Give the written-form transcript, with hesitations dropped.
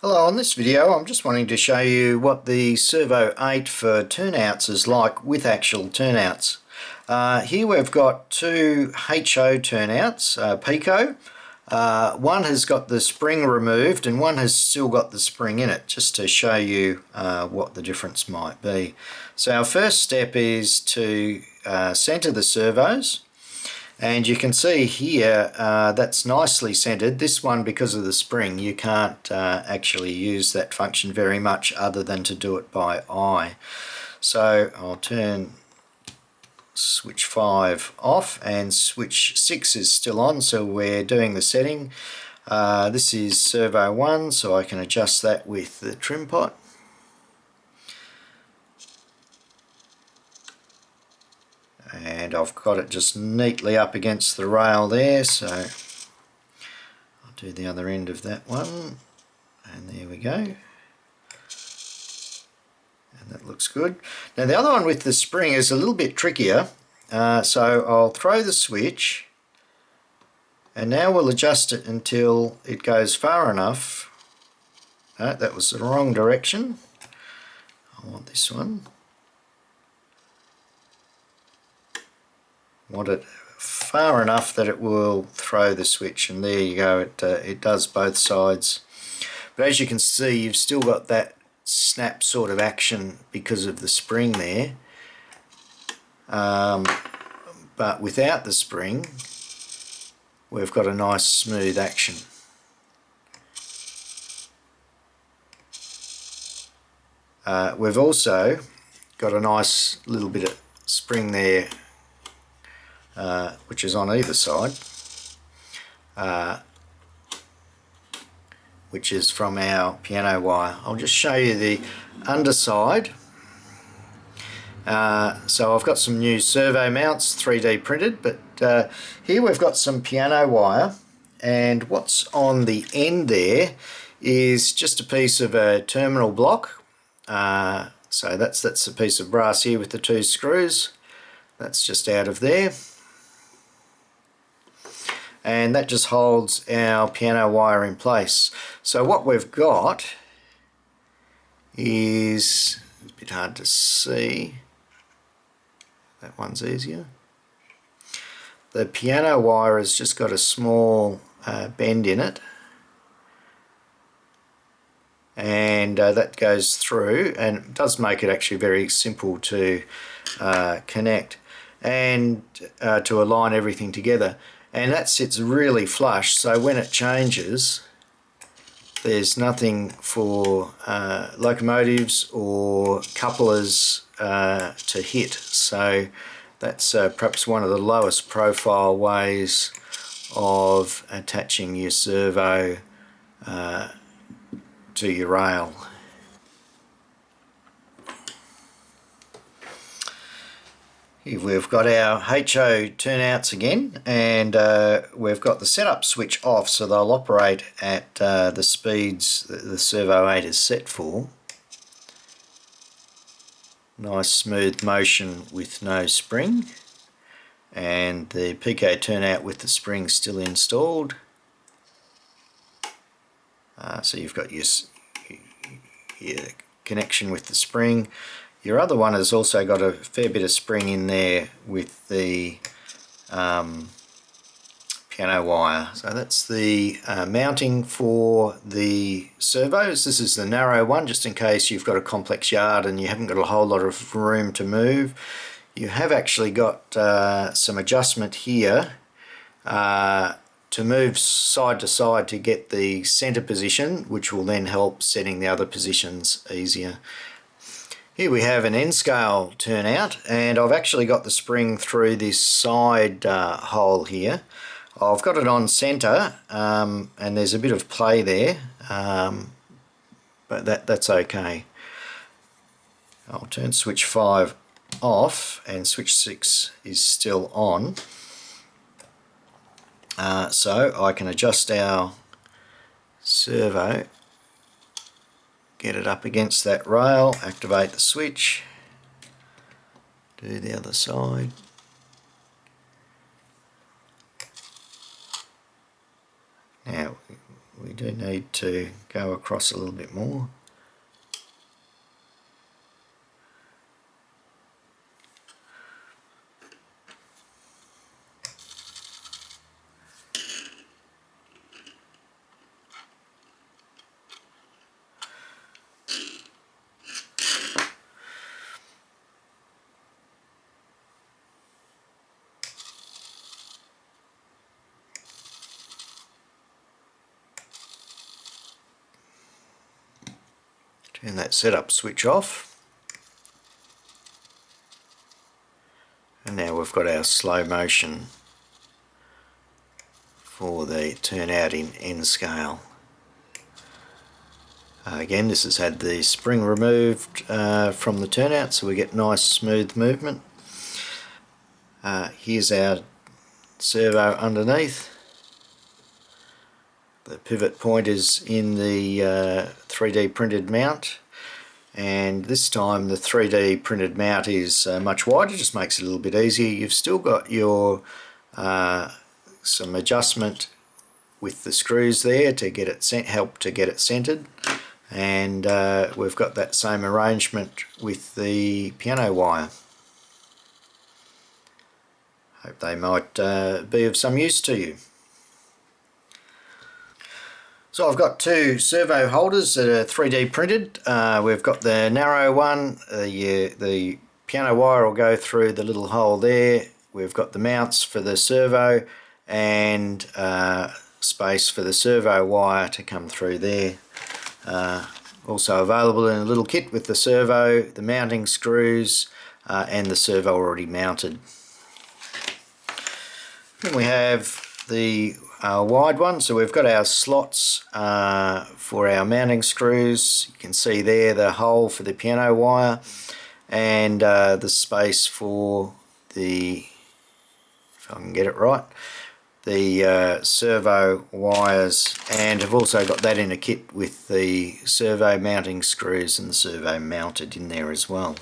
Hello, on this video I'm just wanting to show you what the Servo 8 for Turnouts is like with actual turnouts. Here we've got two HO turnouts, Pico. One has got the spring removed and one has still got the spring in it, just to show you what the difference might be. So our first step is to centre the servos. And you can see here that's nicely centered. This one, because of the spring, you can't actually use that function very much other than to do it by eye. So I'll turn switch 5 off and switch 6 is still on, so we're doing the setting. This is servo 1, so I can adjust that with the trim pot. And I've got it just neatly up against the rail there, so I'll do the other end of that one, and there we go, and that looks good. Now the other one with the spring is a little bit trickier, so I'll throw the switch and now we'll adjust it until it goes far enough. That was the wrong direction. I want this one. Want it far enough that it will throw the switch, and there you go, it does both sides. But as you can see, you've still got that snap sort of action because of the spring there, but without the spring we've got a nice smooth action. We've also got a nice little bit of spring there, which is on either side, which is from our piano wire. I'll just show you the underside. So I've got some new servo mounts, 3D printed, but here we've got some piano wire, and what's on the end there is just a piece of a terminal block. So that's a piece of brass here with the two screws. That's just out of there. And that just holds our piano wire in place. So what we've got is, it's a bit hard to see, that one's easier. The piano wire has just got a small bend in it, and that goes through, and it does make it actually very simple to connect and to align everything together. And that sits really flush, so when it changes there's nothing for locomotives or couplers to hit. So that's perhaps one of the lowest profile ways of attaching your servo to your rail. Here we've got our HO turnouts again, and we've got the setup switch off, so they'll operate at the speeds that the Servo 8 is set for. Nice smooth motion with no spring, and the Pico turnout with the spring still installed. So you've got your connection with the spring. Your other one has also got a fair bit of spring in there with the piano wire. So that's the mounting for the servos. This is the narrow one, just in case you've got a complex yard and you haven't got a whole lot of room to move. You have actually got some adjustment here to move side to side to get the center position, which will then help setting the other positions easier. Here we have an N-scale turnout, and I've actually got the spring through this side hole here. I've got it on center, and there's a bit of play there, but that's okay. I'll turn switch 5 off and switch 6 is still on. So I can adjust our servo, get it up against that rail, activate the switch, do the other side. Now we do need to go across a little bit more. Turn that setup switch off, and now we've got our slow motion for the turnout in N scale. Again, this has had the spring removed from the turnout, so we get nice smooth movement. Here's our servo underneath. The pivot point is in the 3D printed mount, and this time the 3D printed mount is much wider, just makes it a little bit easier. You've still got your some adjustment with the screws there to get it help to get it centered, and we've got that same arrangement with the piano wire. Hope they might be of some use to you. So I've got two servo holders that are 3D printed. We've got the narrow one, the piano wire will go through the little hole there. We've got the mounts for the servo and space for the servo wire to come through there. Also available in a little kit with the servo, the mounting screws, and the servo already mounted. Then we have the wide one, so we've got our slots for our mounting screws. You can see there the hole for the piano wire, and the space for the, if I can get it right, the servo wires, and have also got that in a kit with the servo mounting screws and the servo mounted in there as well.